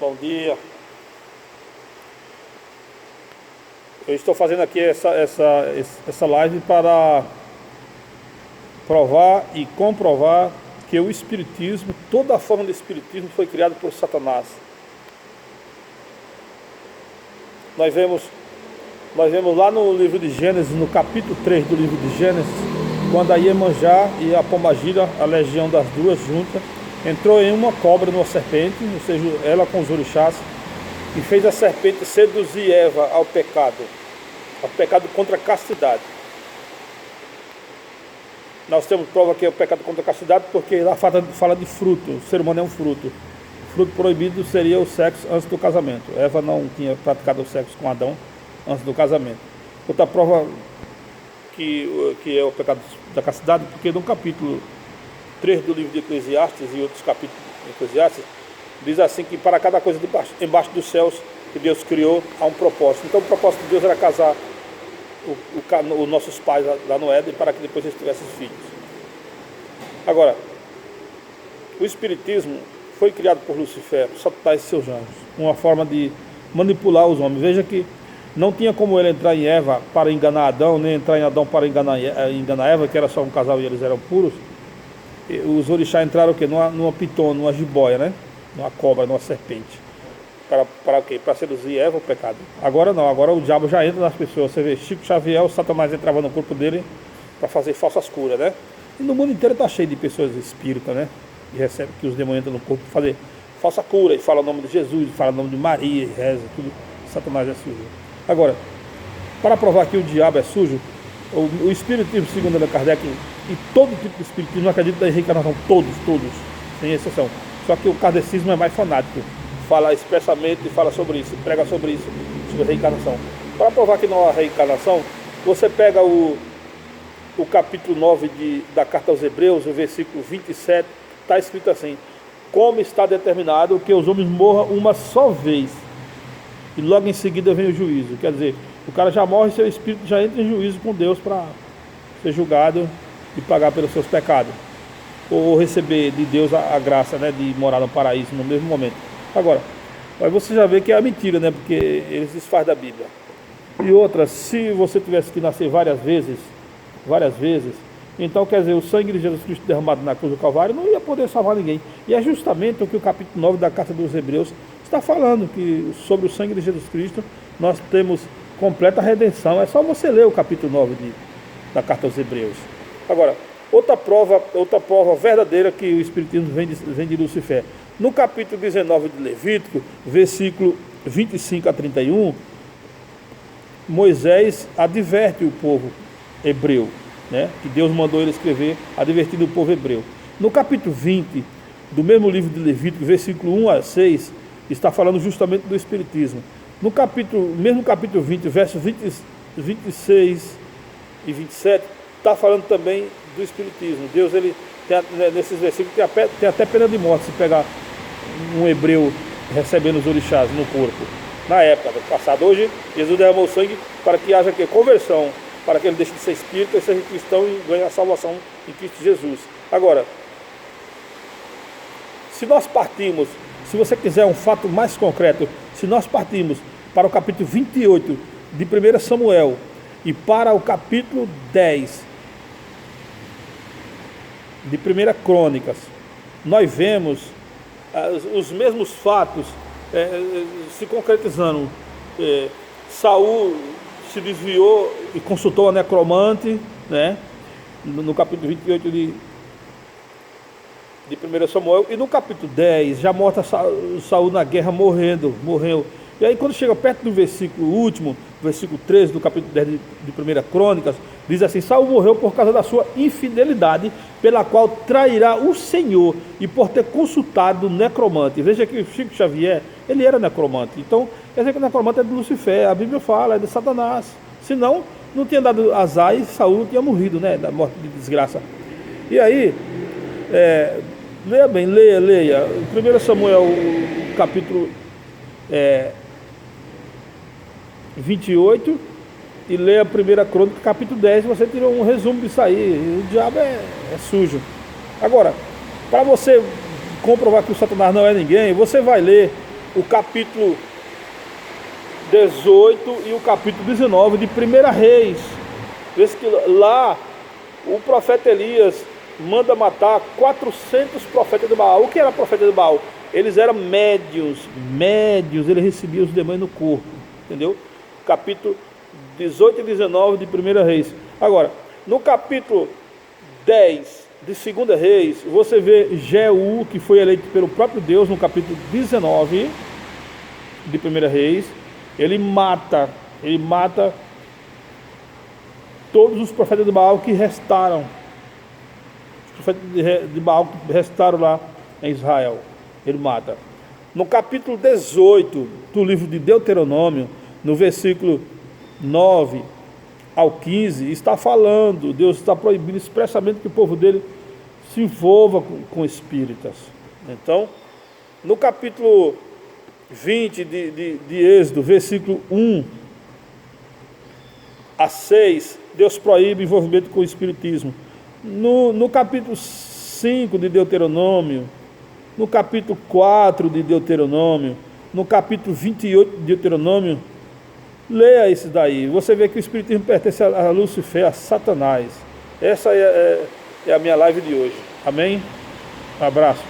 Bom dia. Eu estou fazendo aqui essa live para provar e comprovar que o Espiritismo, toda a forma do Espiritismo foi criada por Satanás. Nós vemos lá no livro de Gênesis, no capítulo 3 do livro de Gênesis, quando a Iemanjá e a Pombagira, a legião das duas juntas, entrou em uma cobra, numa serpente, ou seja, ela com os orixás, e fez a serpente seduzir Eva ao pecado contra a castidade. Nós temos prova que é o pecado contra a castidade, porque lá fala de fruto, o ser humano é um fruto. O fruto proibido seria o sexo antes do casamento. Eva não tinha praticado o sexo com Adão antes do casamento. Outra prova que é o pecado da castidade, porque no capítulo 3 do livro de Eclesiastes e outros capítulos de Eclesiastes, diz assim que para cada coisa embaixo dos céus que Deus criou, há um propósito. Então o propósito de Deus era casar os nossos pais lá no Éden, para que depois eles tivessem filhos. Agora, o Espiritismo foi criado por Lucifer, Satanás e seus anjos, uma forma de manipular os homens. Veja que não tinha como ele entrar em Eva para enganar Adão, nem entrar em Adão para enganar Eva, que era só um casal e eles eram puros. Os orixás entraram o quê? Numa pitona, numa jiboia, né? Numa cobra, numa serpente. Para o quê? Para seduzir Eva, o pecado. Agora não, agora o diabo já entra nas pessoas. Você vê, Chico Xavier, o Satanás entrava no corpo dele para fazer falsas curas, né? E no mundo inteiro está cheio de pessoas espíritas, né? E recebe que os demônios entram no corpo para fazer falsa cura, e fala o nome de Jesus, fala o nome de Maria, e reza, tudo. Satanás é sujo. Agora, para provar que o diabo é sujo, o Espiritismo, segundo Allan Kardec, e todo tipo de Espiritismo acredita na reencarnação, todos, sem exceção. Só que o kardecismo é mais fanático. Fala expressamente e fala sobre isso, prega sobre isso, sobre a reencarnação. Para provar que não há reencarnação, você pega o capítulo 9 da Carta aos Hebreus, o versículo 27, está escrito assim: como está determinado que os homens morram uma só vez, e logo em seguida vem o juízo. Quer dizer, o cara já morre e seu espírito já entra em juízo com Deus para ser julgado e pagar pelos seus pecados, ou receber de Deus a graça, né, de morar no paraíso no mesmo momento. Agora, aí você já vê que é mentira, né? Porque eles desfazem da Bíblia. E outra, se você tivesse que nascer várias vezes, então quer dizer, o sangue de Jesus Cristo derramado na cruz do Calvário não ia poder salvar ninguém. E é justamente o que o capítulo 9 da Carta dos Hebreus está falando, que sobre o sangue de Jesus Cristo nós temos completa redenção. É só você ler o capítulo 9 da Carta aos Hebreus. Agora, outra prova verdadeira que o Espiritismo vem de Lucifer. No capítulo 19 de Levítico, versículo 25 a 31, Moisés adverte o povo hebreu, né, que Deus mandou ele escrever, advertindo o povo hebreu. No capítulo 20 do mesmo livro de Levítico, versículo 1 a 6, está falando justamente do Espiritismo. Mesmo capítulo 20, versos 26 e 27, está falando também do Espiritismo. Deus, ele nesses versículos, tem até pena de morte se pegar um hebreu recebendo os orixás no corpo. Na época do passado, hoje, Jesus derramou sangue para que haja conversão, para que ele deixe de ser espírita e seja cristão e ganhe a salvação em Cristo Jesus. Agora, se você quiser um fato mais concreto, se nós partimos para o capítulo 28 de 1 Samuel e para o capítulo 10 de 1 Crônicas, nós vemos os mesmos fatos se concretizando. Saul se desviou e consultou a necromante, né, no capítulo 28 de 1 Samuel, e no capítulo 10 já mostra Saul na guerra morreu. E aí quando chega perto do versículo último, versículo 13 do capítulo 10 de 1 Crônicas, diz assim: Saul morreu por causa da sua infidelidade, pela qual trairá o Senhor, e por ter consultado o necromante. Veja que Chico Xavier, ele era necromante. Então, quer dizer que o necromante é de Lucifer, a Bíblia fala, é de Satanás. Senão, não tinha dado azar e Saul não tinha morrido, né, da morte de desgraça. E aí, leia bem, leia. 1 Samuel, capítulo 28, e leia a 1 Crônica, capítulo 10, você tirou um resumo disso aí. O diabo é sujo. Agora, para você comprovar que o Satanás não é ninguém, você vai ler o capítulo 18 e o capítulo 19 de 1 Reis. Vê que lá o profeta Elias manda matar 400 profetas de Baal. O que era profeta de Baal? Eles eram médios, eles recebiam os demônios no corpo, entendeu? Capítulo 18 e 19 de 1 Reis. Agora, no capítulo 10 de 2 Reis, você vê Jeú, que foi eleito pelo próprio Deus, no capítulo 19 de 1 Reis. Ele mata todos os profetas de Baal que restaram. Os profetas de Baal que restaram lá em Israel. Ele mata. No capítulo 18 do livro de Deuteronômio, no versículo 9 ao 15, está falando, Deus está proibindo expressamente que o povo dele se envolva com espíritas. Então, no capítulo 20 de Êxodo, versículo 1 a 6, Deus proíbe envolvimento com o espiritismo. No capítulo 5 de Deuteronômio, no capítulo 4 de Deuteronômio, no capítulo 28 de Deuteronômio, leia isso daí. Você vê que o espiritismo pertence a Lúcifer, a Satanás. Essa é a minha live de hoje. Amém? Um abraço.